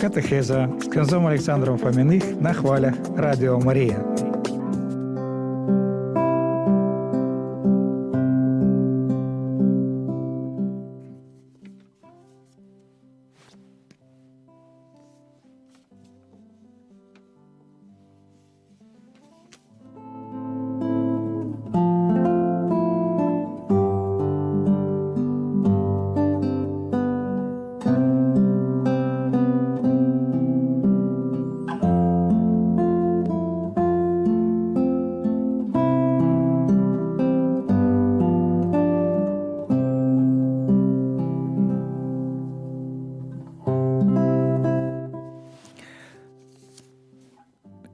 Катехеза з князем Олександром Фоміних на хвалях Радіо Марія.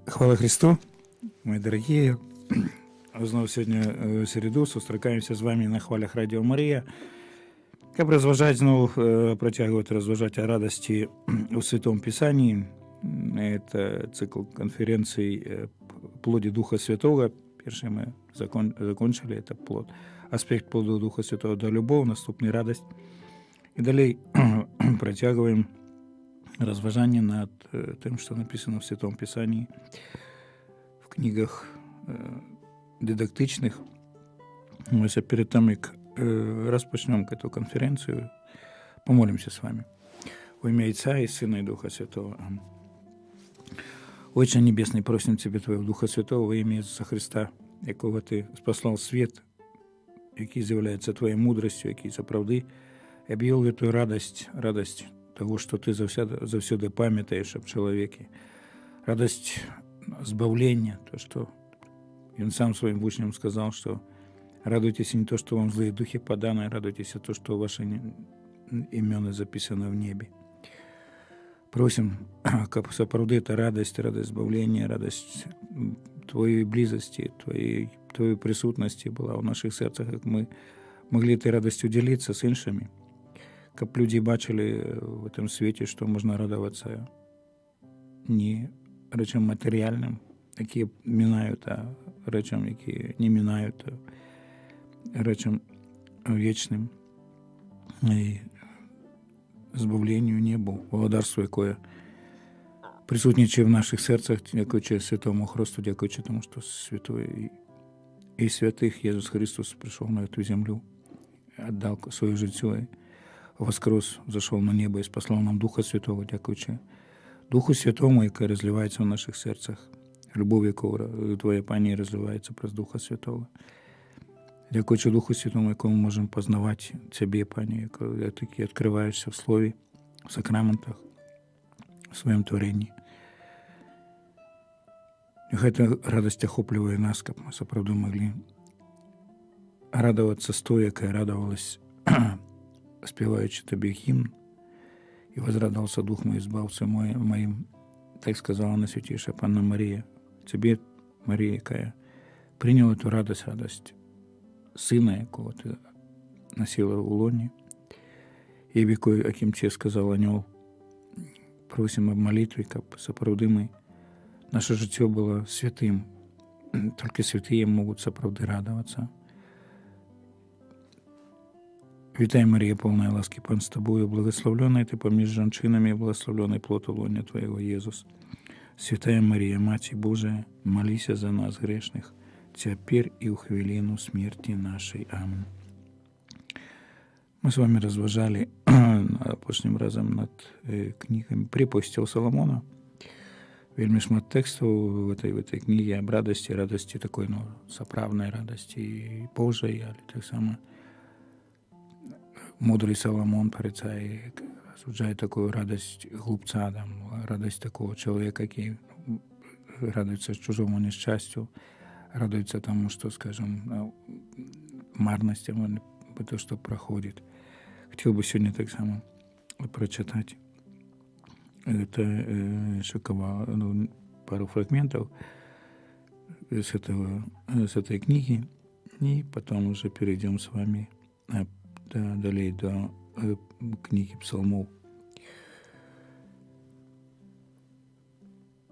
Хвала Христу, мои дорогие. Знову сьогодні в середу зустрічаємося з вами на хвалях Радіо Марія. Каб розважати, знову протягувати розважати о радості у Святому Писанні. Это цикл конференций «Плоди Духа Святого». Перший мы закончили, это плод. Аспект плоду Духа Святого до любов, наступний радость. І далі протягуємо розважання над тим, що написано в Святому Писанні, в книгах дидактичних. Ось перед тим, як розпочнемо цю конференцію, помолимося з вами. Во ім'я Отця і Сина і Духа Святого. Амінь. Отче Небесний, просим Тебе Твоего Духа Святого во ім'я Ісуса Христа, якого Ти спаслав світ, який з'являється Твоєю мудростю, який за правди, і об'явив Твою радость того, что ты завсёды памятаешь об человеке. Радость избавления, то, что он сам своим учням сказал, что радуйтесь не то, что вам злые духи поданы, а радуйтесь то, что ваши имена записаны в небе. Просим, как соправды это радость избавления, радость Твоей близости, Твоей присутности была в наших сердцах, как мы могли этой радостью делиться с іншими. Как люди бачили в этом свете, что можно радоваться не речам материальным, які минають, а речам, які не минають, а речам вечним і збавленню небу, благодарству, яке присутнічає в наших серцях, дякуючи Святому Христу, дякуючи тому, що святой і святих Ісус Христос прийшов на цю землю, віддав своє життя, воскрес, зашел на небо и спаслал нам Духа Святого, дякуючи Духу Святому, який розливається в наших серцях, любов, якого Твоя Пані розливається через Духа Святого. Дякуючи Духу Святому, якому ми можемо познавати Тебе, Пані, який відкриваєшся в Слові, в сакраментах, в своєму творенні. Нехай ця радость охоплює нас, щоб ми справді могли радуватися з тою, яка радувалась, співаючи Тобі гімн, і возрадовался Дух мой, избавця моїм, так сказала Найсвятіша Панна Марія. Тебе, Марія, яка прийняла ту радость Сина, якого Ти носила у лоні, і в яким Тебе сказав ангел, просимо об молитві, щоб справді ми, наше життя було святим. Тільки святі можуть справді радуватися. Вітай, Марія, повна ласки, Пан з Тобою, благословленная Ти поміж жінками, благословлений плод лоня Твоего, Єсус. Святая Марія, Маті Божия, молися за нас, грешних, теперь и у хвилину смерти нашей. Аминь. Мы с вами разважали прошлым разом над книгами «Приповістей Соломона». Вельми шмат текстов в этой книге об радости такой, соправной радости Божией, але так само мудрый Соломон порицает, осуждает такую радость глупца, радость такого человека, который радуется чужому несчастью, радуется тому, что, скажем, марностям, то, что проходит. Хотел бы сегодня так само прочитать пару фрагментов с этой книги, и потом уже перейдем с вами далее до книги Псалмов.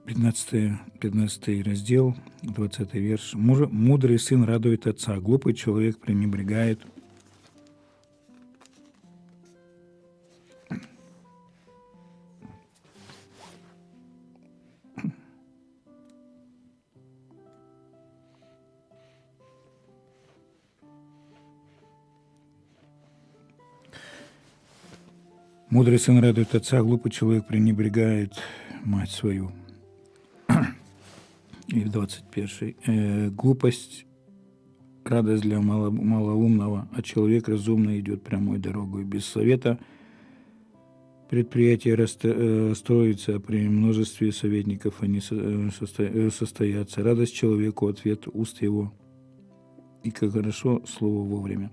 15 раздел, 20 верш. «Мудрый сын радует отца, глупый человек пренебрегает Мудрый сын радует отца, глупый человек пренебрегает мать свою. И в 21. Глупость — радость для малоумного, а человек разумный идет прямой дорогой. Без совета предприятие строится, а при множестве советников они состоятся. Радость человеку — ответ уст его, и как хорошо слово вовремя.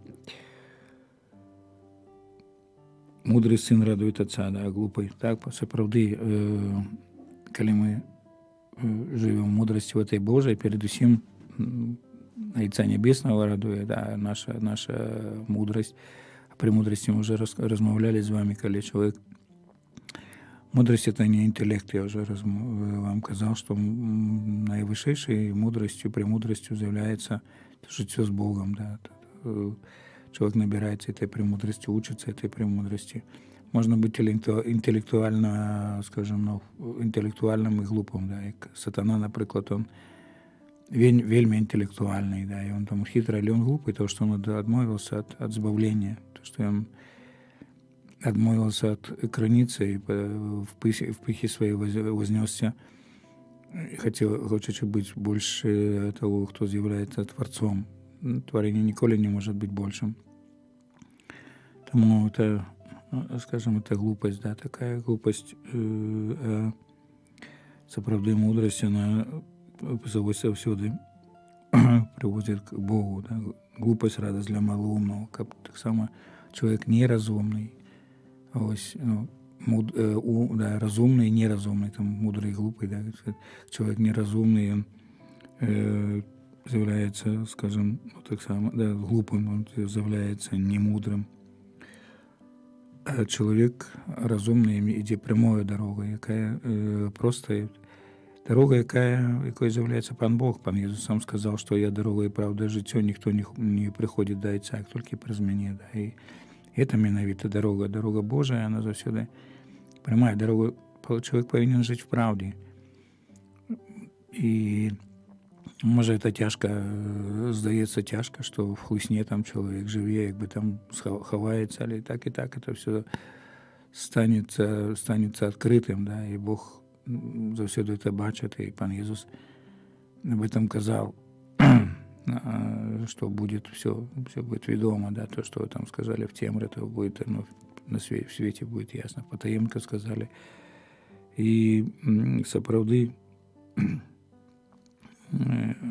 Мудрый сын радует отца, да, глупый. Так, сапраўды, коли мы живем в мудрости в этой Божией, перед усім Отца Небесного радует, да, наша мудрость. А при мудрости мы уже размовляли с вами, коли человек... Мудрость — это не интеллект, я уже вам сказал, что наивысшей мудростью, премудростью является житье с Богом, да. Человек набирается этой премудрости, учится этой премудрости. Можно быть интеллектуально, скажем, интеллектуальным и глупым, да. И сатана, наприклад, он вельми интеллектуальный, да, и он там хитрый, или он глупый, то, что он отмовился от збавления, то, что он отмовился от границы и в пыхе своей вознесся, хочет быть больше того, кто является Творцом. Творение ніколи не может быть большим. Тому это, скажем, это глупость, да, такая глупость, сапраўды мудрость, она заўсёды приводит к Богу, да. Глупость — радость для малоумного, как так само человек неразумный, ось, да, разумный и неразумный, там мудрый и глупый, да, человек неразумный, он является, скажем, так само, да, глупым, он является немудрым. А человек разумний йде прямою дорогою, яка просто дорога, якою з'являється Пан Бог. Пан Ісус сам сказав, що я дорога і правда, і життя, ніхто не приходить до Отця, як тільки през мене. Да. І це менавіта дорога. Дорога Божия, вона завсюди прямая. Дорога, человек повинен жить в правді. І може це тяжко, здається тяжко, що в хлусні там чоловік живе, якби там ховається, але так і так, це все станеться відкритим, да, і Бог завсюди це бачить, і Пан Ісус об этом казав, что будет все будет ведомо, да, то, что там сказали в темре, то будет, ну, в свете будет ясно, потаемко сказали. И сапраўды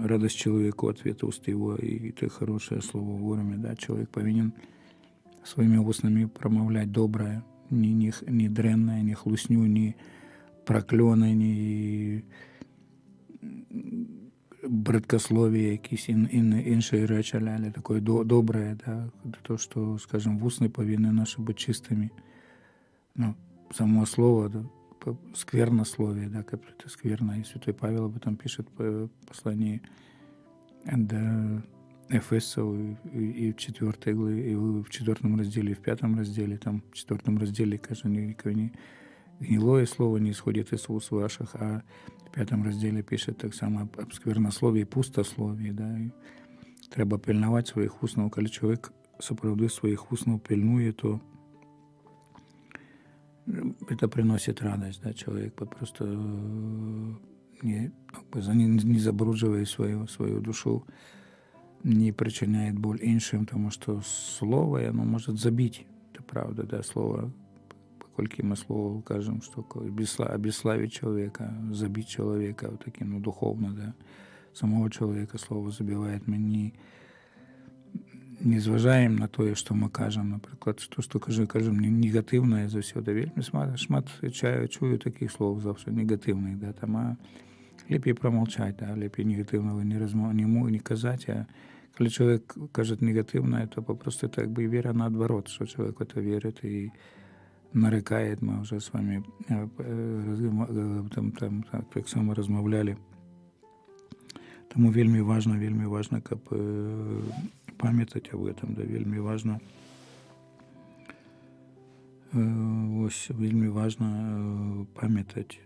радость человеку, ответ уст его, и это хорошее слово вовремя, да, человек повинен своими устами промовлять доброе, не дрянное, не хлусню, не проклёны, не браткословие, якісь інші речі, але таке добре, да, то, що, скажем, вусни повинні наші бути чистими. Ну, само слово, да, сквернословие, да, как это скверно, и Святой Павел об этом пишет в послании до Ефесов и в 4 главе, и в 4 разделе, и в 5 разделе, там в 4 разделе, каже, гнилое слово не исходит из уст ваших, а в 5 разделе пишет так само об сквернословии, пустословии, да, и треба пильновать своих уснов. Коли человек сапраўды своих уснов пильнует, то это приносит радость, да, человек просто не забрудживая свою душу, не причиняет боль іншим, тому що слово, оно может забить, это правда, да, слово, сколько мы слово кажем, что обесславить человека, забить человека, вот таким, ну, духовно, да, самого человека слово забивает. Мы не зважаем на то, что мы кажем, наприклад, то, что кажем негативное завсёды. Вельми шмат чую таких слов завжди негативних, да, там, а лепей промолчать, да, лепей негативного не казать, а коли человек кажет негативное, то попросту это как бы вера наоборот, что человек в это верит и нарекает. Мы уже с вами там так само розмовляли. Тому вельми важно, как пам'ятати об этом, да, вельми важно. Ось вельми важно пам'ятати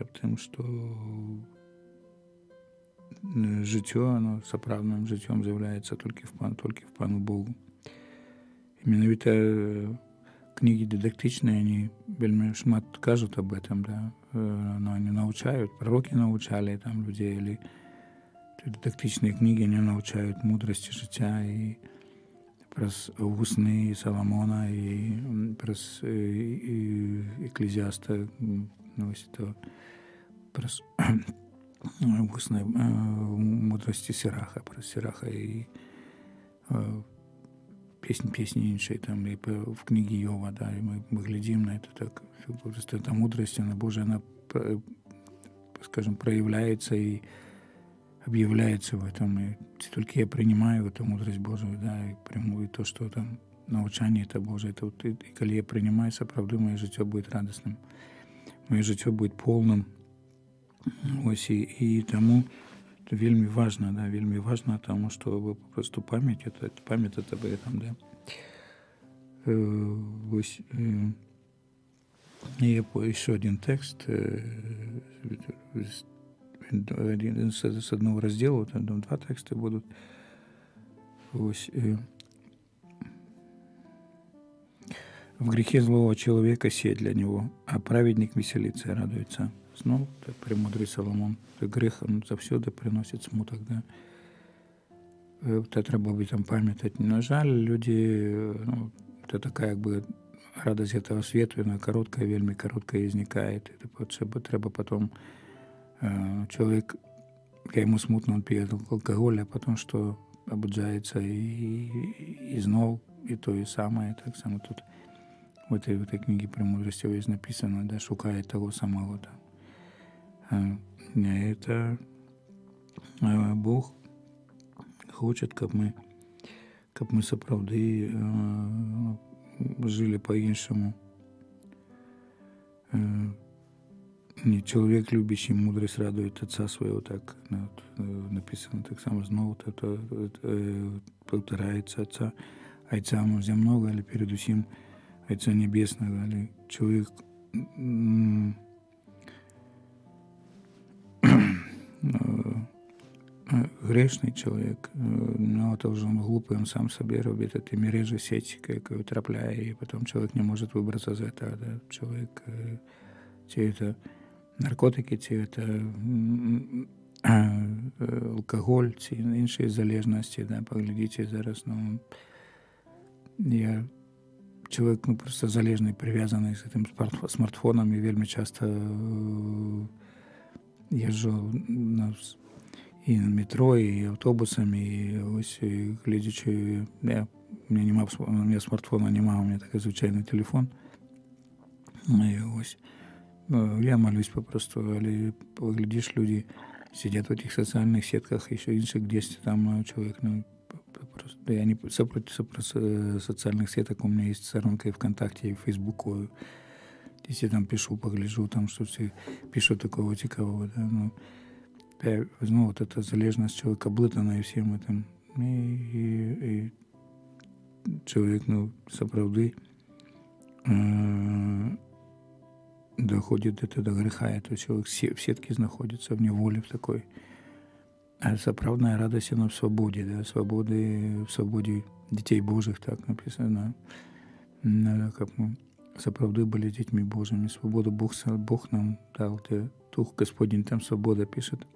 об тем, що життя, оно сапраўдным життям з'являється тільки в Пану Богу. І менавіта кнігі дыдактычныя, они вельмі шмат кажуць об этом, да, но они навучаюць, прарокі навучалі там людзей, или дыдактычныя кнігі, они навучаюць мудрасці жыцця і праз вусны Саламона і праз Экклезіаста, вось то праз вусны мудрасці Сіраха, праз Сіраха і песні іншыя там, і в кнігі Йова, да, і мы глядзім на это так, просто эта мудрость, она Божия, она, скажем, проявляется и объявляется в этом, и только я принимаю эту мудрость Божию, да, и приму и то, что там научание это Божие, это вот, и когда я принимаю, сапраўды, мое жыццё будет радостным, мое жыццё будет полным, ось, и тому это вельмі важно, да, вельмі важно, тому что вы просто память об этом, да. Ось, и еще один текст с одного раздела, там два текста будут. Ось, в грехе злого человека сеть для него, а праведник веселится и радуется. Снова так премудрый Соломон. Грех он завсёды приносит смуток, да. Это треба об этом памятать. Но жаль, люди, ну, это такая как бы радость этого света, она короткая, вельми короткая изникает. Это треба потом человек, когда ему смутно, он пьет алкоголь, а потом что обуджается и знов, и то и самое. Так само тут в этой книге «Премудрости» есть написано, да, шукает того самого, да. Это Бог хочет, как мы сапраўды жили по-іншому. Не человек, любящий мудрость, радует отца своего, так написано, так само знову это повторяется отца. Отца земного, или перед усім Отца Небесного, или человек грешный человек, но это уже он глупый, он сам себе робит эти мережи, сеть, какую трапляет, и потом человек не может выбраться из этого, да. Человек, те это наркотики, те это алкоголь, те іншие залежности, да, поглядите зараз, ну, человек, ну, просто залежный, привязанный с этим смартфоном, и вельми часто езжу і на метро, і автобусами, і ось, і глядячи, у мене смартфона немає, у мене такий звичайний телефон. І ось, я молюсь попросту, але поглядиш, люди сидять в этих социальных сетках, еще інших десь там человек, ну, просто, я не против социальных сеток, у меня есть сторонка и ВКонтакте, и в Фейсбуку, если я там пишу, погляжу, там что-то пишу такого цікавого, да, ну, ну, вот эта залежность человека облытана и всем этим. И человек, ну, сапраўды доходит до греха, это человек в сетке находится, в неволе в такой. А сапраўдная радость, она в свободе, да, в свободе детей Божьих, так написано. Надо, как мы сапраўды были детьми Божьими. Свободу Бог нам дал, Дух Господень, там свобода пишет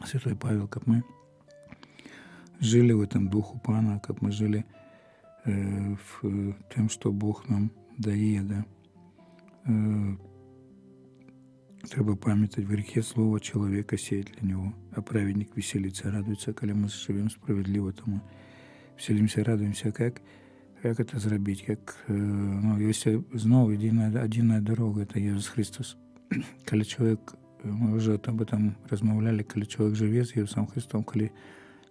Святой Павел, как мы жили в этом духу Пана, как мы жили в тем, что Бог нам дає, да. Треба пам'ятати, в грехе слово человека сеять для него, а праведник веселится, радуется, когда мы живем справедливо, то мы веселимся, радуемся. Как это зробить? Как, ну, если снова единая дорога, это Иисус Христос. Когда человек, мы уже об этом размовляли, когда человек живе с Иисусом Христом, когда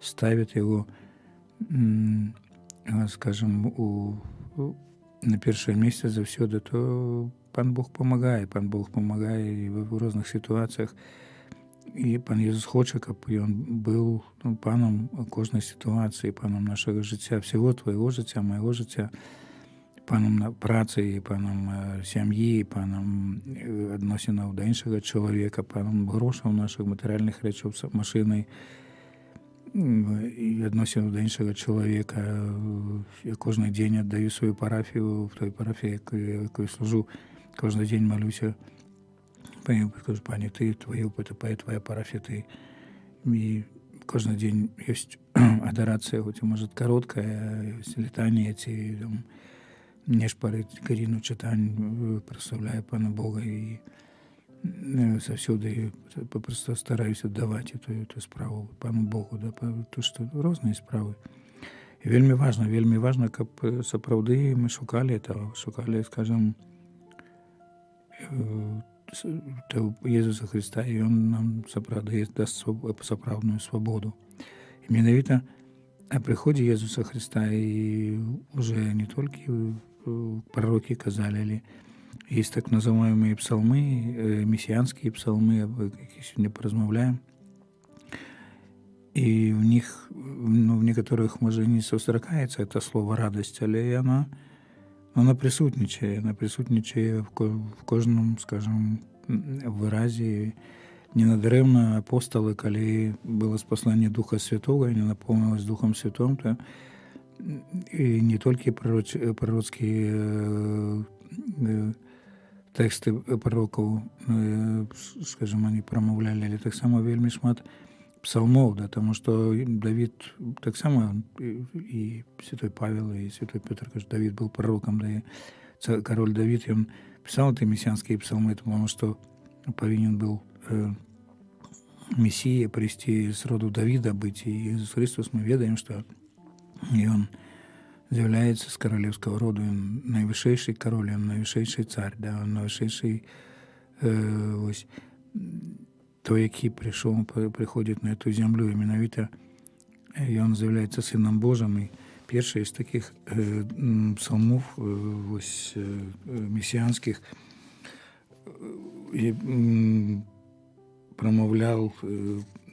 ставит его, скажем, на первое место завсёды, то Пан Бог помогает и в разных ситуациях. І Пан Ісус хоче, щоб Він був, ну, Паном кожної ситуації, Паном нашого життя, всього твого життя, моєго життя, Паном праці, Паном сім'ї, Паном відносин до іншого чоловіка, Паном грошей наших, матеріальних речей, машини. і відносин до іншого чоловіка. Я кожен день віддаю свою парафію, в той парафії, якою служу, кожен день молюся. Скажу, пані, ти, твоя парафія, ти. И каждый день есть адорация, хоть и может короткая, есть летание эти, там, нешпари, Карину читань, прославляю Пана Бога и завсёды просто стараюсь віддавати ту справу Пану Богу, да, то, що різні справи. І вельми важно, каб сапраўды мы шукали, скажем, Єсуса Христа, і Він нам сапраўды дасть сапраўдную свободу. І менавіта о приходе Єсуса Христа і уже не тільки пророки казали, але есть так называемые псалмы, мессианские псалмы, об яких сегодня поразмовляем. И в них, в некоторых, может, не сустракається это слово «радость», але вона присутнічає в кожному, скажем, виразі. Ненадарэмна апостолы, калі было спасланне Духа Святого, і не наполнилось Духом Святым, то і не толькі пророцкія тэксты пророкаў, скажем, они прамаўлялі, але таксама вельмі шмат псалмоў, да, тому што Давід таксама, і святой Павел, і святой Петр кажа, Давід был пророком, да, і король Давід, ён писал эти мессианские псалмы, потому что повинен был Мессия прийти с роду Давида быть. И Иисус Христос, мы ведаем, что и Он является с королевского рода, Он наивысший король, Он наивысший царь, да, Он наивысший той, який приходит на эту землю, и менавіта, и Он является Сыном Божьим. И перший из таких псалмов мессианских промовлял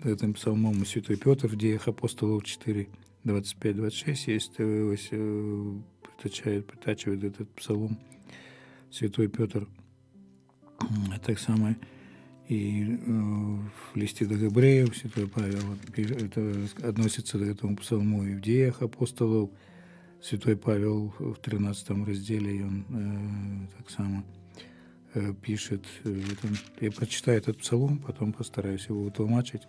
этим псалмом святой Петр в Деях апостолов 4, 25-26. Есть, притачивает этот псалом святой Петр. Так само и в листе до Гебреев святой Павел это относится к этому псалму, и в Деях апостолов святой Павел в 13 разделе, и он так само пишет. Я прочитаю этот псалом, потом постараюсь его утолмачить.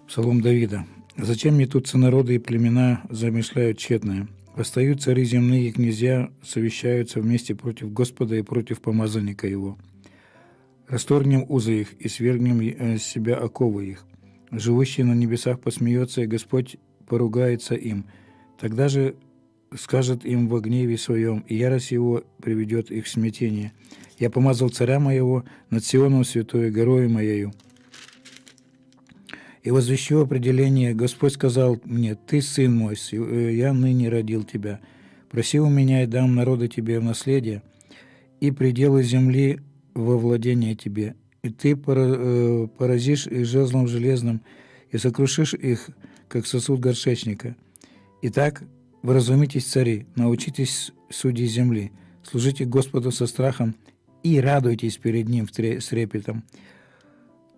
Псалом Давида. «Зачем метутся народы и племена, замышляют тщетное? Восстают цари земные и князья, совещаются вместе против Господа и против помазанника Его. Расторгнем узы их и свергнем с себя оковы их. Живущий на небесах посмеется, и Господь поругается им. Тогда же скажет им во гневе своем, и ярость его приведет их в смятение. Я помазал царя моего над Сионом святою горою моею. И возвещу определение. Господь сказал мне, ты сын мой, я ныне родил тебя. Проси у меня, и дам народы тебе в наследие, и пределы земли во владение тебе. И ты поразишь их жезлом железным, и сокрушишь их, как сосуд горшечника. Итак, вразумитесь, цари, научитесь судей земли, служите Господу со страхом и радуйтесь перед Ним с трепетом.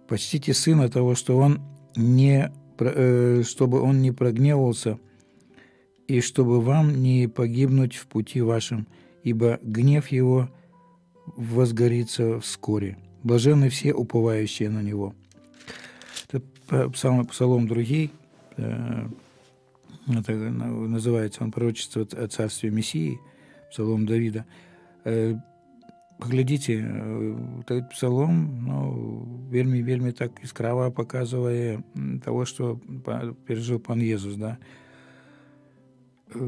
Почтите Сына того, чтобы Он не прогневался, и чтобы вам не погибнуть в пути вашем, ибо гнев Его возгорится вскоре. Блаженны все, уповающие на Него». Это псалом другий. Это называется он «Пророчество о царстве Мессии», псалом Давида. Поглядите, этот псалом, вельми так яскраво показывает того, что пережил Пан Иисус, да?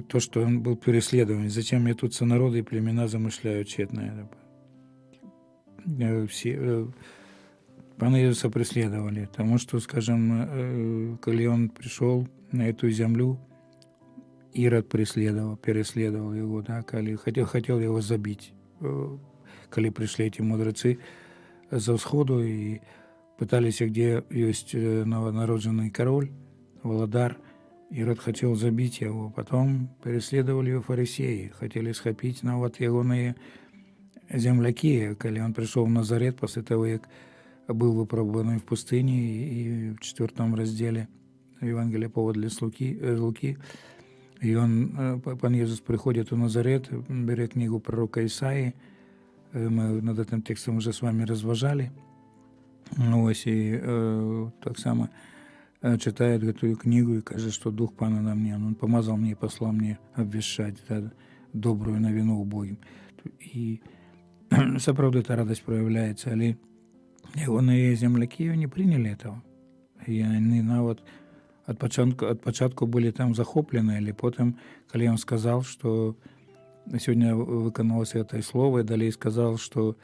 То, что он был переследован. Зачем метутся народы и племена замышляют тщетное. Все Пана Иисуса преследовали, потому что, скажем, когда он пришел на эту землю, Ирод переследовал его, да, хотел его забить. Когда пришли эти мудрецы за всходу и пытались, где есть новонародженный король, Володар, Ирод хотел забить его. Потом переследовали его фарисеи, хотели схопить, но вот его земляки, когда он пришел в Назарет после того, как был выпробован в пустыне, и в 4 разделе Евангелие паводле Луки. І пан Єсус приходить у Назарет, бере книгу пророка Ісаї. Ми над цим текстом вже з вами розважали. Ось, і так само читает эту книгу и кажется, что Дух Пана на мне. Он помазал мне и послал мне обвещать, да, добрую новину убогим. И сапраўды эта радость проявляется, але ягоныя земляки не приняли этого. И они нават от початку были там захоплены, але потом, когда он сказал, что сегодня выканалось это слово, и далее сказал, что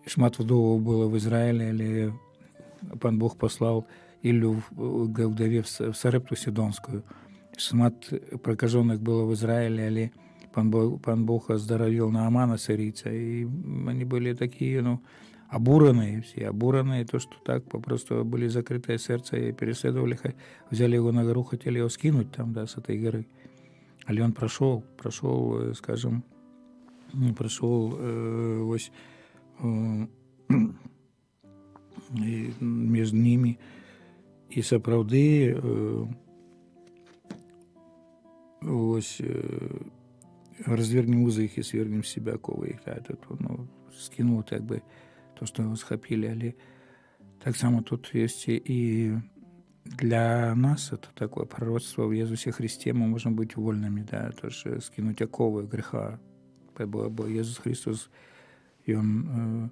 шмат вдовов было в Израиле, але пан Бог послал Илью к вдове в Сарепту Сидонскую. Шмат прокаженных было в Израиле, але пан Бог оздоровил Наамана сирийца, и они были такие, обуранные все, то, что так попросту были закрытое сердце и переследовали, взяли его на гору, хотели его скинуть там, да, с этой горы. Але он прошел, скажем, ось между ними. І сапраўды ось развернем узы их и свергнем с себя оковы их. Да, тут, скинул так бы то, что его схопили. Але так само тут есть и для нас это такое пророчество в Иисусе Христе. Мы можем быть вольными, да, тоже скинуть оковы греха. Бо Иисус Христос, и Он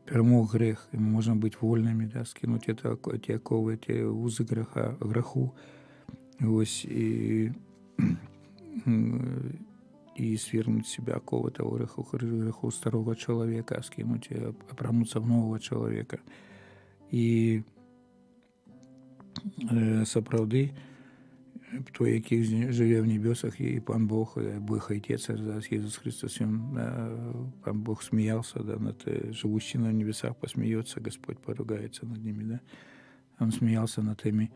перемог грех, и мы можем быть вольными, да, скинуть эти оковы, эти узы греху, ось, и свергнуть себя оковы того греху старого человека, скинуть, опрануться в нового человека. И сапраўды, той, який живе в небесах, и пан Бог, Бог Отец, Иисус Христос, пан Бог смеялся, да, над живущими на небесах, посмеется, Господь поругается над ними, да. Он смеялся над теми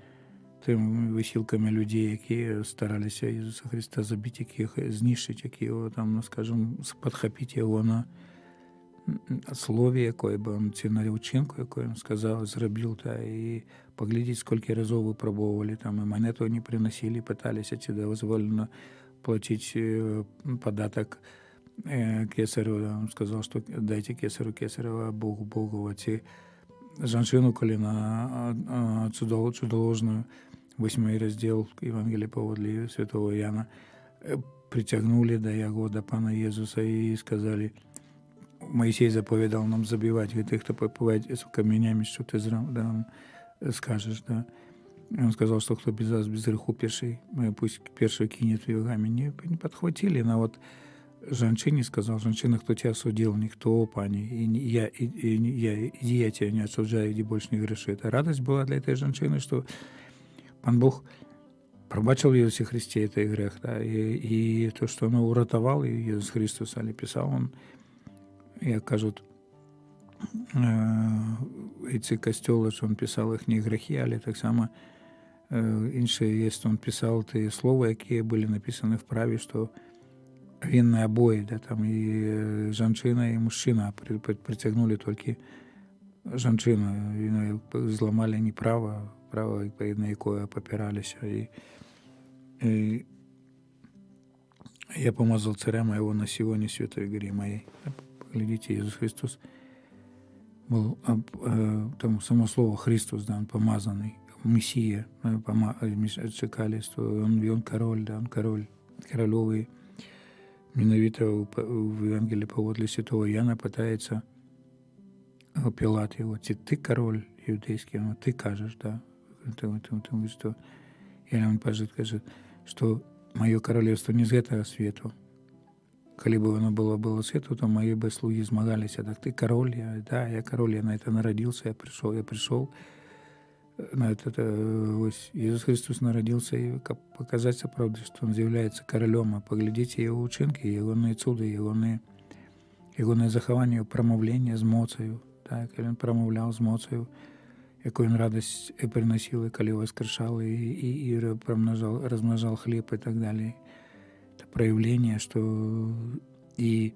висілками людей, які старалися Ісуса Христа забити, яких знищити, які його там, скажімо, підхопити його на слові, якої би він, ці на учинку, якої він сказав, зробив, та, і поглядіть, скільки разів випробовували, там, і монету не приносили, питалися, чи дозволено платити податок кесарю, він сказав, що дайте кесарю кесарева, а Богу Богу. Ці женщину, коли на чудоложную 8 раздел Евангелия паводле святого Иоанна притягнули до яго, до пана Иисуса, и сказали, Моисей заповедал нам забивать их, кто попивает каменями, что ты да, скажешь, да. И он сказал, что кто без вас, без греху первый, пусть первый кинет в его камень. Не подхватили, но вот женщине сказал, женщина, кто тебя осудил, никто, пани, и я тебя не осуждаю, иди больше не греши. Это радость была для этой женщины, что пан Бог пробачил в Иисусе Христе этот грех, да, и то, что он уратовал Иисус Христос, але писал он, як кажуть, ці костьоли, що він писав їхні грехи, але так само інше є, що він писав ті слова, які були написані в праві, що винны обои, да, там и женщина, и мужчина притягнули только женщину, зломали не право, на якое попирались. И я помазал царя моего на Сионе, святой горе моей. Глядите, Иисус Христос был, там само слово Христос, да, он помазанный, Мессия, чекали, что он король, да, он король, королевый. Менавіта в Евангелии паводле святого Иоанна пытается Пилат его, ты король иудейский, ты кажешь, да, что, или он скажет, что мое королевство не из этого света. Коли бы оно было свету, то мои бы слуги змагались, а так ты король, я король, я на это народился, я пришел на это, Иисус Христос народился, и показать правду, что он является королем, а поглядите его учинки, ягоные цуди, ягоне заховання, промовлення з моцею, так, він промовляв з моцею, яку він радость приносив, коли воскрешал, и размножал хлеб и так далее. Это проявление, что и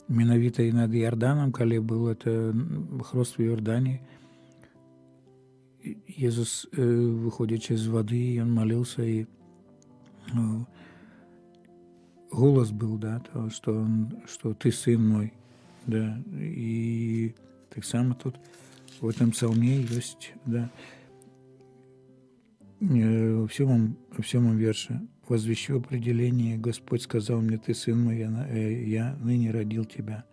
менавіта и над Иорданом, коли был это хрост в Иордане, Иисус, выходячи з воды, он молился, и голос был, да, то, что ты сын мой, да, и так само тут в этом псалме есть, да, в 7 верше: «Возвещу определение, Господь сказал мне, ты сын мой, я ныне родил тебя.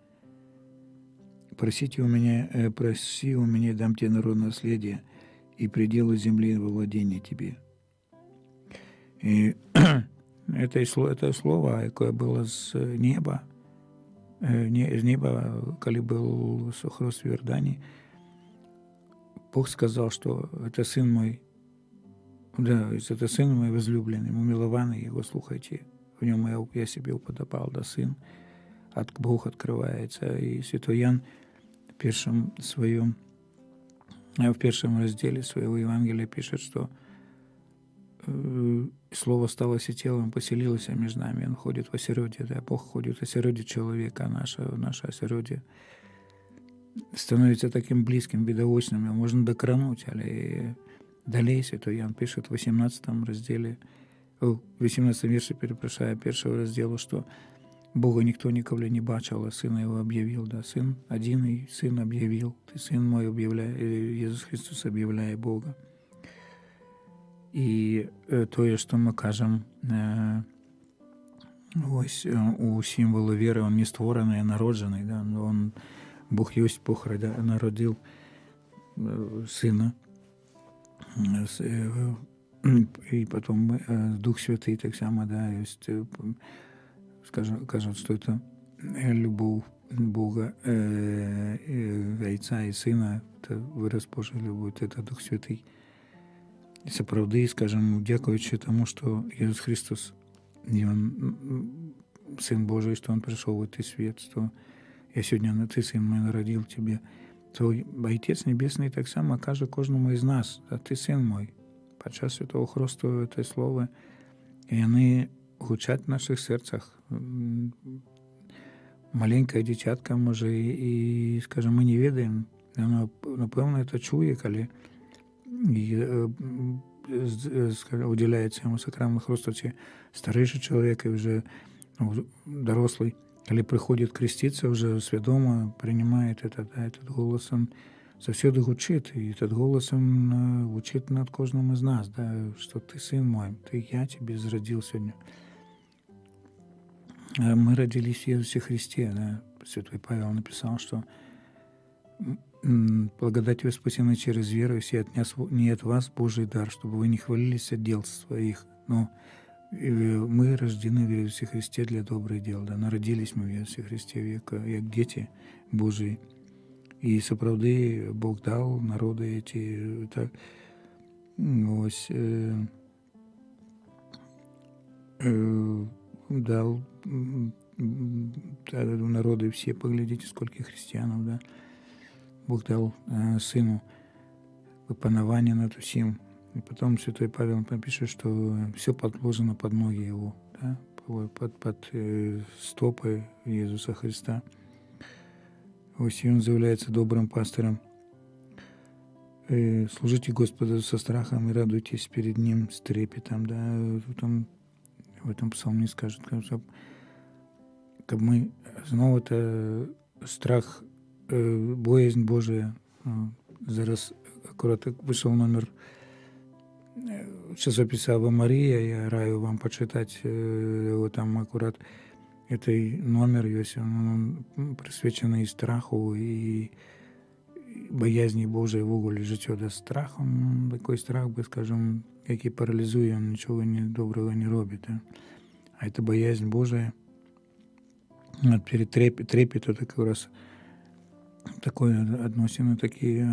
Проси у меня, дам тебе народное наследие, и пределы земли во владение тебе». И это слово, яке було з неба, з неба, коли был хрост в Иордане, Бог сказал, что это сын мой, да, это сын мой возлюбленный, умилованный, его слухайте, в нем я себе уподобал, да, сын, Бог открывается. И святой Ян в первом разделе своего Евангелия пишет, что Слово сталося телом, поселилось между нами, Он ходит в осеродье, да, Бог ходит в осеродье человека, наше осеродье становится таким близким, видоочным, его можно докрануть, але далее святой Ян пишет в 18 разделе, в 18 верше, перепрошаю, первого раздела, что Бога никто никогда не бачил, а Сына Его объявил, да, Сын один, и Сын объявил, ты Сын мой, Иисус Христос объявляет Бога. І тое, што мы кажам, ось у сімвалу веры, он не створаны, а народжаны, да? Бог ёсць, Бог народзіў Сына, і потом Дух Святы таксама, да, ёсць, кажуць, што это любоў Бога, Отца і Сына, это выраз Божий любовь, это Дух Святый. І сапраўды, скажем, дзякуючы таму, што Иисус Христос, Ён Сын Божий, што Он прыйшоў в этот свет, што я сёння ты, Сын мой, народил тебе, то Отец Небесный таксама кажа кожнаму з нас, а ты Сын мой. Падчас святого хросту это слово, і яны гучаць в наших серцах. Маленькае дзіцятка, можа, і, скажем, мы не ведаем, яно, напэўна, это чуе, калі уделяется ему сакрамент хрусту, ці старейший человек, и уже дорослый, коли приходит креститься, уже сведомо принимает этот голос, он завсёды гучит, и этот голос, он гучит над кожным из нас, да, что ты сын мой, я тебе зародил сегодня. Мы родились в Иисусе Христе, да. Святой Павел написал, что благодатью спасены через веру, все не от вас Божий дар, чтобы вы не хвалились от дел своих, но мы рождены в Иисусе Христе для добрых дел, да, народились мы в Иисусе Христе, як дети Божии. І сапраўды Бог дал народы эти, так, ось, дал народы все, поглядите, сколько христианов, да, Бог дал Сыну панование над усим. И потом святой Павел напишет, что все подложено под ноги Его, да, под стопы Иисуса Христа. Ось Он заявляется добрым пастором. Служите Господу со страхом и радуйтесь перед Ним с трепетом. Да, в этом псалме скажет, как мы снова это страх, боязнь Божия. Зараз аккурат вышел номер часописа Ава Мария, я раю вам почитать его, там аккурат этой номер есть, он присвячений страху и боязні Божої в огулі життя, да, страх, он такой страх, би, скажем, який паралізує, он нічого доброго не робить, да. А это боязнь Божия, трепет, это как раз такое относины такие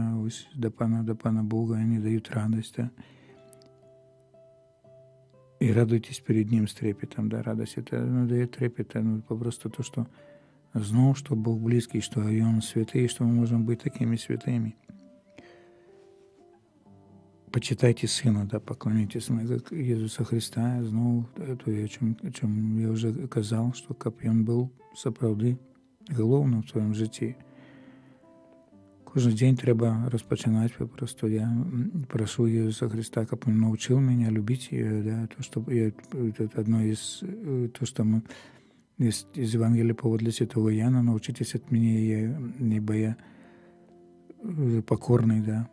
до Пана Бога, они дают радость, да. И радуйтесь перед Ним с трепетом, да, радость это дает трепет, просто то, что знал, что Бог близкий, что Он святый, что мы можем быть такими святыми. Почитайте Сына, да, поклонитесь Иисуса Христа, знал, о чем я уже казал, что как Он был сапраўды головным в твоем житті. кожен день треба розпочинати просто. Я прошу Ісуса Христа, щоб Він навчив мене любити, да, то, что это одно из, то, что мы из Евангелия по для святого Иоанна, научитесь от меня, ибо я покорный, да,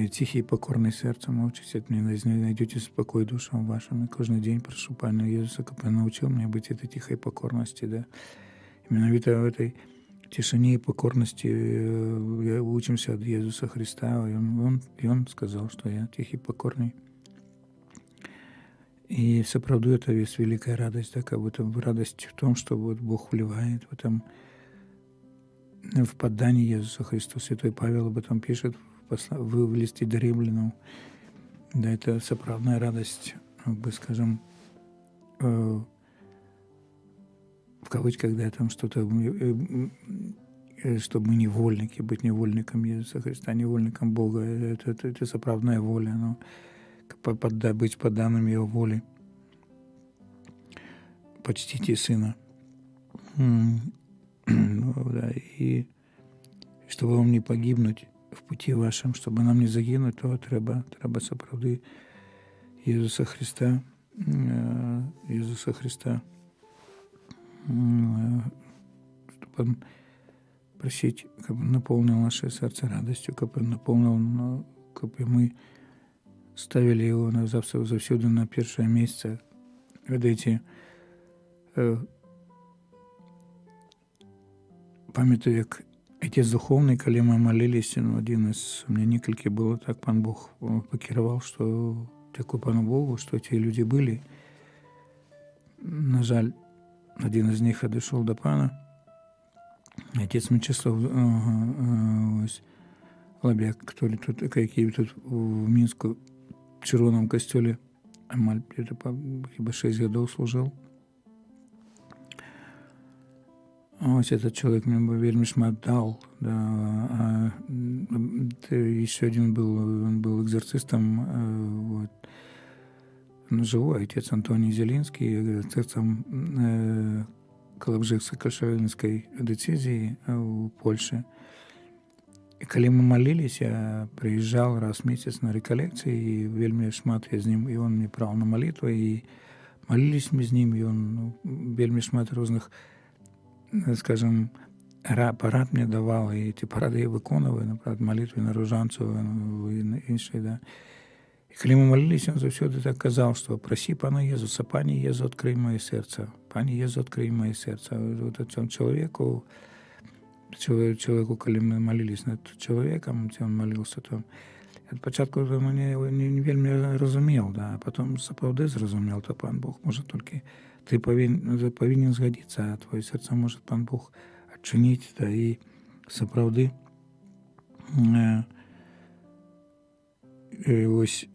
тихий и покорный сердцем, научитесь от меня, найдете спокой душам вашим. И каждый день прошу Пана Иисуса, чтобы Он научил меня быть этой тихой покорности, да. Именно в этой тишине и покорности учимся от Иисуса Христа, и Он сказал, что я тихий, покорный. И вправду это есть великая радость, да, как будто радость в том, что вот Бог вливает в поддании Иисуса Христу. Святой Павел об этом пишет в листе до Римлянам. Да, это соправдная радость, как бы, скажем, в кавычках, да, там что-то, чтобы мы невольники, быть невольником Иисуса Христа, невольником Бога. Это соправдная воля, но быть подданным Его воле. Почтите Сына. Да, и чтобы вам не погибнуть в пути вашем, чтобы нам не загинуть, то треба соправди Иисуса Христа, чтобы Он просить, как бы наполнил наше сердце радостью, как бы наполнил, как бы мы ставили Его завсюду на первое место. Вот эти пам'ятаю, як отець духовний, коли ми молились, один из, у меня несколько было, так Пан Бог покерував, что такой Пану Богу, что эти люди были. На жаль, один из них дошел до Пана. Отец Мячеслав Лабяк, який тут в Мінську в Червоному костелі где-то хіба 6 годов служил. Ось этот человек мне вельми шмат дал. Да. Еще один он был экзорцистом, вот, живой отец Антоний Зелинский, экзорцистом Калабжевско-Кошевинской децизии в Польше. И когда мы молились, я приезжал раз в месяц на реколлекции, и вельми шмат я с ним, и он мне брал на молитву, и молились мы с ним, и он вельми шмат разных, скажем, парад мне давал, и эти парады я виконував, наприклад, молитвы на Ружанцу и інші, да. И когда мы молились, он завсёды так казал, что проси Пана Иисуса, Пане Иисус, открой мое сердце, Пане Иисус, открой мое сердце. Вот этому человеку, коли мы молились над человеком, он молился, то від початку не вельми розумів, да, а потім справді зрозумів, то Пан Бог може тільки, ти повинен згодитися, а твоє серце може Пан Бог відчинити, да, і справді ось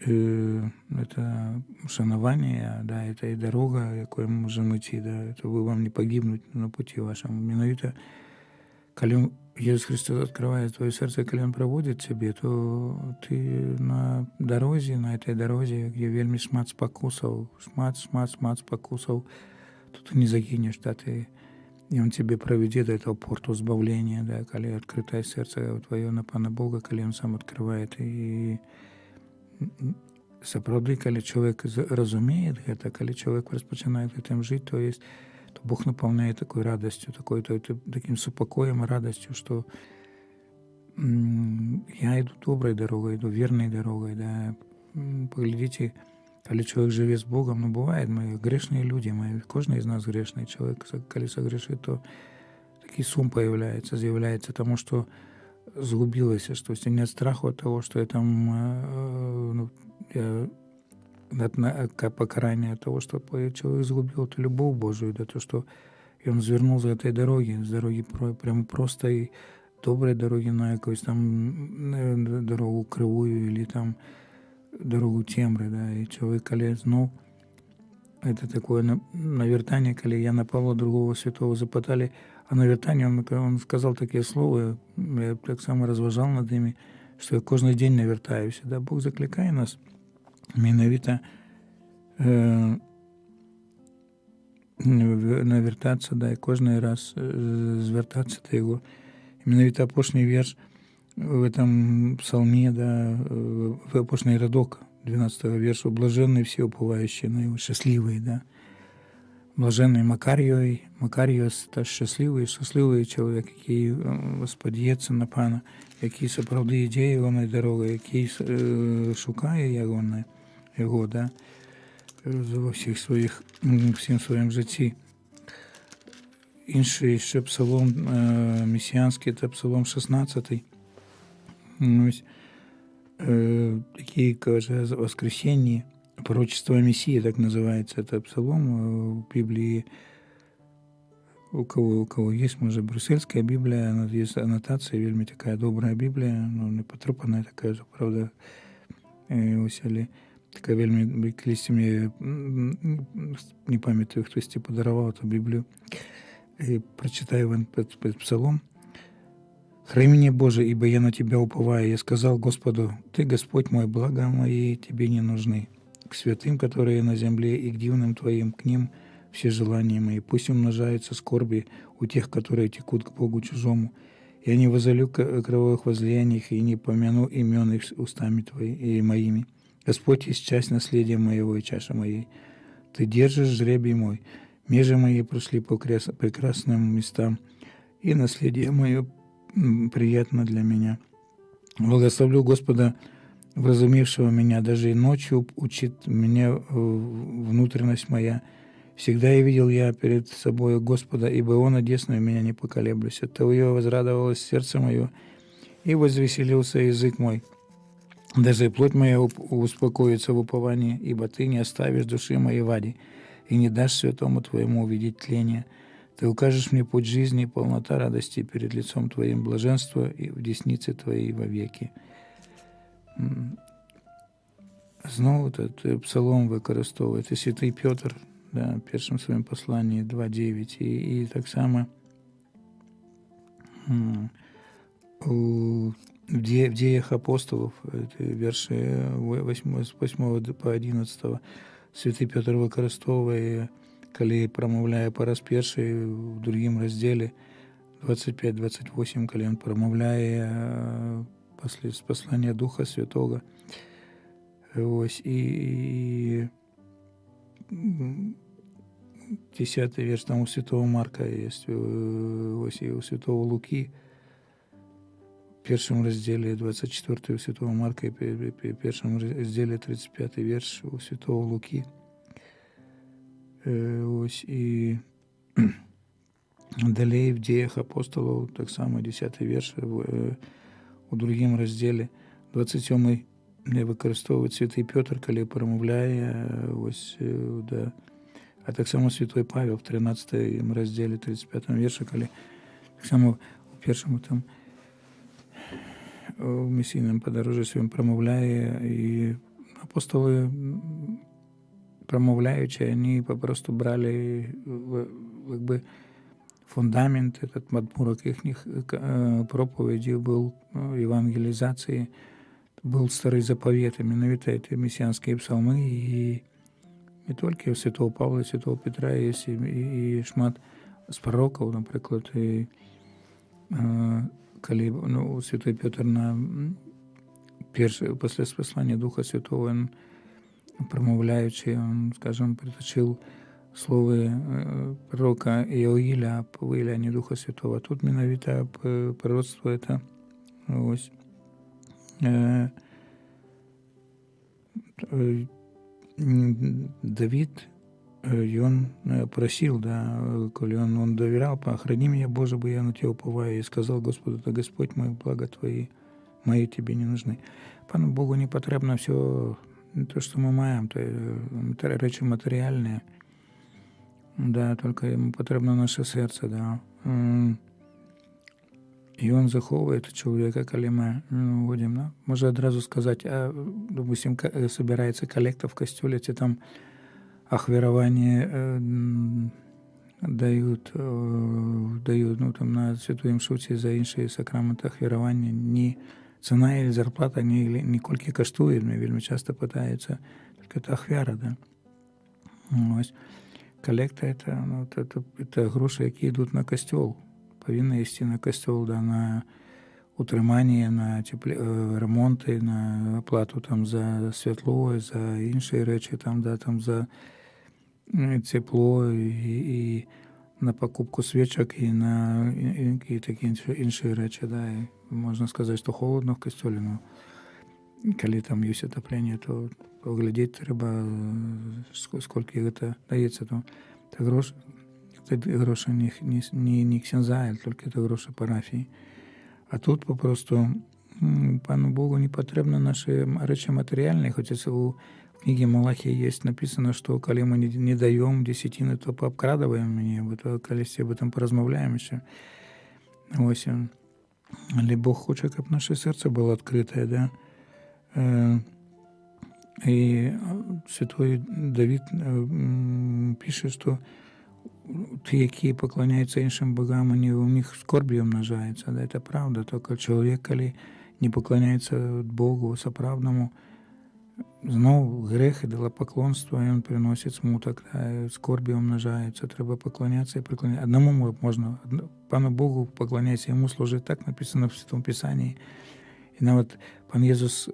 це шанування, да, це і дорога, якою ми можемо йти, да, щоб вам не погибнути на путі вашому. Менавіта, коли Иисус Христос открывает твое сердце, когда Он проводит тебе, то ты на дороге, на этой дороге, где вельми шмат спокусов, шмат спокусов, то ты не загинешь, да, и Он тебе проведет до этого порту избавления, да, когда открытое сердце твое на Пана Бога, когда Он сам открывает. И справді, когда человек разумеет это, когда человек распочинает этим жить, то есть то Бог наполняет такой радостью, таким супокоем и радостью, что я иду доброй дорогой, иду верной дорогой. Да. Поглядите, когда человек живет с Богом, ну бывает, мы грешные люди, каждый из нас грешный человек, когда согрешит, то такой сум заявляется тому, что сгубилось, что если нет страха от того, что я там, покарание того, что человек сгубил эту любовь Божию, да, то, что и он звернул за этой дороги, с дороги прямо простой, доброй дороги на якусь там дорогу кривую или там дорогу темры, да, и человек, коли знал, это такое навертание, коли я на Павла другого святого запытали, а навертание, он сказал такие слова, я так само розважал над ними, что я каждый день навертаюсь, да, Бог закликає нас менавіта навертатися, да, і кожен раз звертатися до Його. І менавіта апошній вірш в этом псалме, да, в апошний рядок 12-го вершу, блаженные все уповающие на его, щасливые, да. Блаженний Макаріос та щасливий чоловік, який сподіється на Пана, який справді йде його дорогою, який шукає його, да, во всім своїм житті. Інший ще псалом месіанський, це псалом 16, ось, який каже о воскресенні. Пророчество о Мессии, так называется этот псалом в Библии. У кого есть, может, брюссельская Библия, есть аннотация, вельми такая добрая Библия, но не потрупанная такая же, правда, усілі. Така вельми, колись мені, не пам'ятаю, хтось подарував ту Біблію. И прочитаю вам этот псалом. «Храни меня, Боже, ибо я на Тебя уповаю. Я сказал Господу, Ты, Господь мой, блага мои Тебе не нужны. К святым, которые на земле, и к дивным Твоим, к ним все желания мои. Пусть умножаются скорби у тех, которые текут к Богу чужому. Я не возолю кровавых возлияниях и не помяну имен их устами моими. Господь есть часть наследия моего и чаша моей. Ты держишь жребий мой. Межи мои прошли по прекрасным местам, и наследие мое приятно для меня. Благословлю Господа, вразумевшего меня, даже и ночью учит меня внутренность моя. Всегда и видел я перед собой Господа, ибо Он одесную меня не поколеблюсь. Оттого его возрадовалось сердце мое, и возвеселился язык мой. Даже и плоть моя успокоится в уповании, ибо Ты не оставишь души моей в аде, и не дашь святому Твоему увидеть тление. Ты укажешь мне путь жизни, полнота радости перед лицом Твоим, блаженство и в деснице Твоей вовеки». Знову тут псалом використовується святий Петр, да, в першому своєму посланні 2.9. І так само в Діях апостолів, вірші 8 по 11, святий Петр використовує, коли промовляє по раз перший в другому розділі 25-28, коли він промовляє з послання Духа Святого. Ось, і 10 вірш там у Святого Марка є, ось і у Святого Луки, в першому розділі 24 у Святого Марка, і в першому розділі 35 вірш у Святого Луки. Ось, і далі в Діях апостолів, так само 10 вірш у другому розділі, 27 не використовує святий Петр, коли промовляє, ось, да. А так само святой Павел в 13 розділі, 35 вірші, коли так само у першому там в місійному подорожі своєму промовляє, і апостоли, промовляючи, вони попросту брали якби фундамент, этот подмурок їхніх проповідей був евангелізації, был Старый Заповет, менавіта это мессианские псалмы, и не тільки у святого Павла, святого Петра є і шмат з пророків, наприклад, і коли святой Петр після послання Духа Святого, він промовляючи, він, скажімо, приточив слово пророка Іоїля по виявленню Духа Святого. Тут менавіта пророцтво це ось Давид, он просил, да, коли он доверял, «Охрани меня, Боже, бо я на Тебя уповаю», и сказал Господу, «Да Господь мой, блага Твои, мои Тебе не нужны». Пану Богу не потрібно все, то, що ми маємо, то речі матеріальні, да, тільки йому потрібно наше серце, да. І він заховує чоловіка, коли ми ходимо. Да? Може одразу сказати, допустим, збирається колекта в костюлі, ці там ахвірування дають, ну, там, на Святу Імшуці за інші сакраменти ахвірування. Ні ціна і зарплата, ні кольки коштує, ми вельми часто питаються, тільки це ахвяра, да? Ось. Колекта – це гроші, які йдуть на костюл. Повинна йти на костюл, да, на утрыманне, на ремонты, на аплату там за святло, за іншыя рэчы, там, да, там за цепло і на пакупку свечак і на і такі іншыя рэчы, да. І можна сказаць, што холодна в касцёле, но калі там ёсць атапленне, то паглядзець трэба, сколькі гэта даецца, то грошы не ксяндза, толькі это грошы парафіі. А тут попросту Пану Богу не патрэбны нашы рэчы матэрыяльныя, хоць у кнігі Малахі есть написано, што калі мы не даём дзесяціны, то паабкрадваем мяне, бо то калісьці об этом паразмаўляем яшчэ. Вось. Але Бог хоча, каб наше сэрца было адкрытае, да. І святой Давід піша, што ті, які пакланяюцца іншым богам, у них скорбі умножаецца, да, это правда. Только чалавек, калі не пакланяецца Богу сапраўднаму, зноў грэх, ідалапаклонства, ён прыносіць смутак, да, скорбі умножаецца. Трэба пакланяцца і прыкланяцца. Аднаму можна, Пану Богу пакланяцца, яму служыць, так напісана в Святом Пісанні. І нават Пан Езус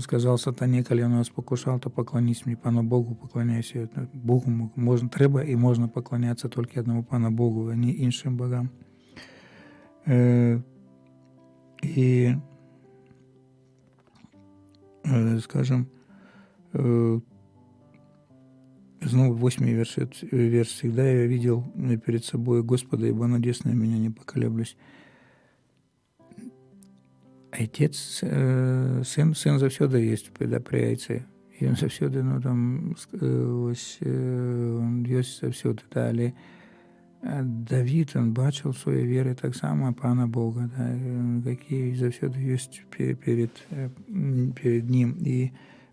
сказал сатане, калі ён вас пакушаў, то пакланіць мне, Пану Богу пакланяйся. Богу можна, трэба і можна пакланяцца толькі аднаму Пану Богу, а не іншым богам. І, скажем, знову 8 верш. «Всегда я видел перед собой Господа, ибо надесное меня не поколеблюсь». Отец, сын заўсёды ёсць пры яйцы. Ён заўсёды, ну, там, ось, ёсць заўсёды, да, але Давід, он бачыў сваёй веры таксама Пана Бога, да, які заўсёды ёсць перед ним. І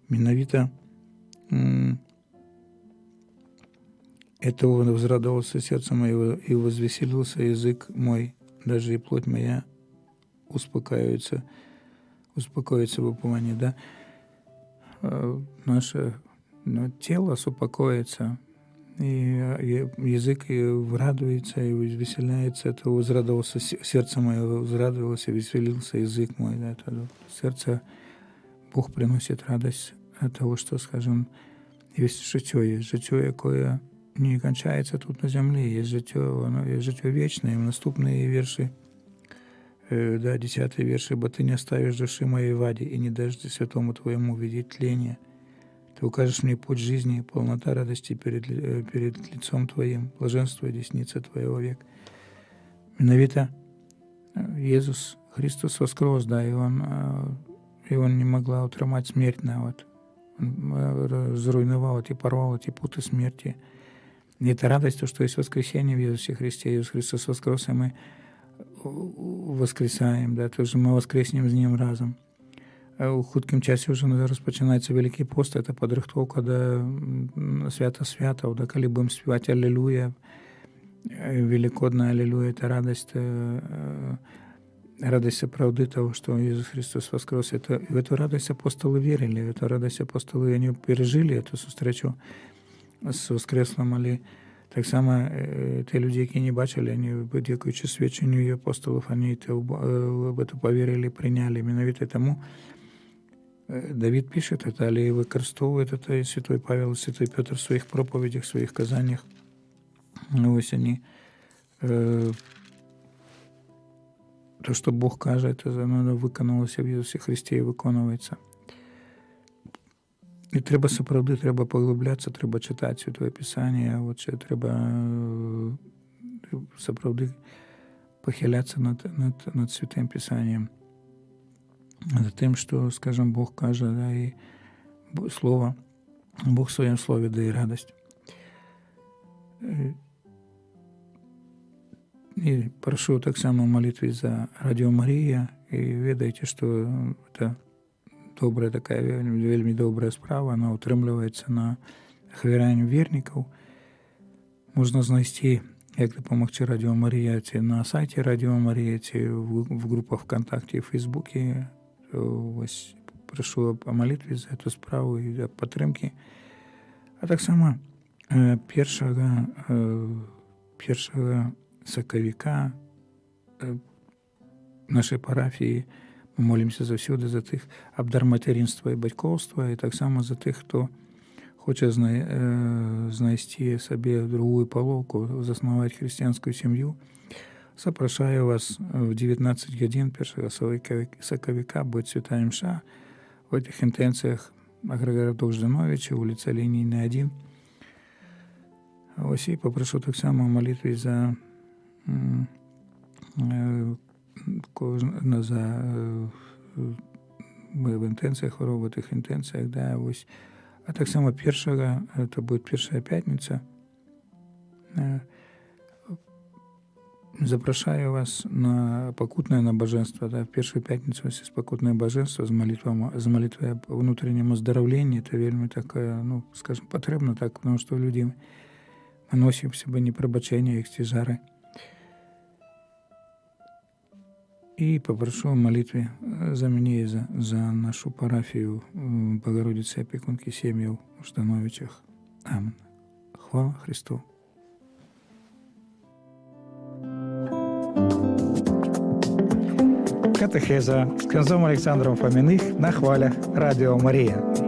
менавіта это возрадовался сердце моего и возвеселился язык мой, даже и плоть моя успокоится в уповании, да. Наше тело успокоится, и язык радуется и возвеселяется. Это возрадовался сердце мое, возрадовалось и веселился язык мой, да. Это сердце, Бог приносит радость от того, что, скажем, есть жыццё, якое не кончаецца тут на зямлі, есть жыццё вечнае. Наступныя вершы, да, 10 верш. «Ибо ты не оставишь души моей в аде, и не дашь святому твоему видеть тление. Ты укажешь мне путь жизни, полнота радости перед лицом твоим, блаженство и десница твоя вовек». Менавіта Иисус Христос воскрес, да, и он не могла утрымаць смерть нават. Он зруйнаваў и порвал эти путы смерти. И это радость, что есть воскресение в Иисусе Христе. Иисус Христос воскрес, и мы воскресаем, да, тоже мы воскреснем з ним разом. У хуткім часе ўжо распачынаецца Вялікі пост, это падрыхтоўка да свята святаў, да, калі будем спевать аллилуйя, великодная аллилуйя, это радость сапраўды того, что Иисус Христос воскрес. В эту радость апостолы верили, в эту радость апостолы, они пережили эту встречу с воскреслым, але таксама те люди, які не бачили, они, дзякуючы сведчанню апостолов, они в это поверили, приняли. Менавіта тому Давид пишет это, але выкарыстоўвает это и святой Павел, и святой Петр в своих проповедях, в своих казаниях. Ось они, то, что Бог кажа, это выканалося в Иисусе Христе и выконваецца. І сапраўды трэба паглыбляцца, трэба чытаць Святое Пісанне, вот трэба сапраўды пахіляцца над Святым Пісаннем, над тым, што, скажем, Бог кажа, да, і Слово, Бог в сваім слове дае радасць. І прашу таксама ў малітве за Радіо Марія, і ведаеце, што это добрая такая, вельмі добрая справа, она утрымліваецца на ахвяранню вернікаў. Можна знайсці, як дапамагчы Радіо Марія, ці на сайце Радіо Марія, ці в групах ВКонтакте і Фейсбуке. Вось прашу па малітве за эту справу і за падтрымкі. А таксама 1 сакавіка нашай парафіі. Мы молімся заўсёды за тых абдар матэрінства і бацькоўства, і таксама за тых, хто хоча знайсці сабе другую палоўку, заснаваць хрысціянскую сям'ю. Запрашаю вас в 19 гадзін 1 сакавіка будет святая мша. В этих інтэнцыях аграгарадок Ждановича, улица Лінійная 1. Ось і попрошу таксама молитві за в інтэнцыях, хваробы, тых інтэнцыях, да, ось. А таксама першага, это будет першая пятница. Запрашаю вас на пакутнае набажэнства, да, в першую пятніцу ось пакутнае бажэнства з малітвай аб внутреннім аздараўленні. Это вельмі такая, ну, скажем, патрэбна так, потому что люди мы носім в себе непрабачэнне, іх цяжары. І попрошу в молитве за мяне і за нашу парафію Богородицы Опекунки сем'яў у Ждановичах. Амин. Хвала Христу. Катехеза з князом Олександром Фоміних на хвалях Радіо Марія.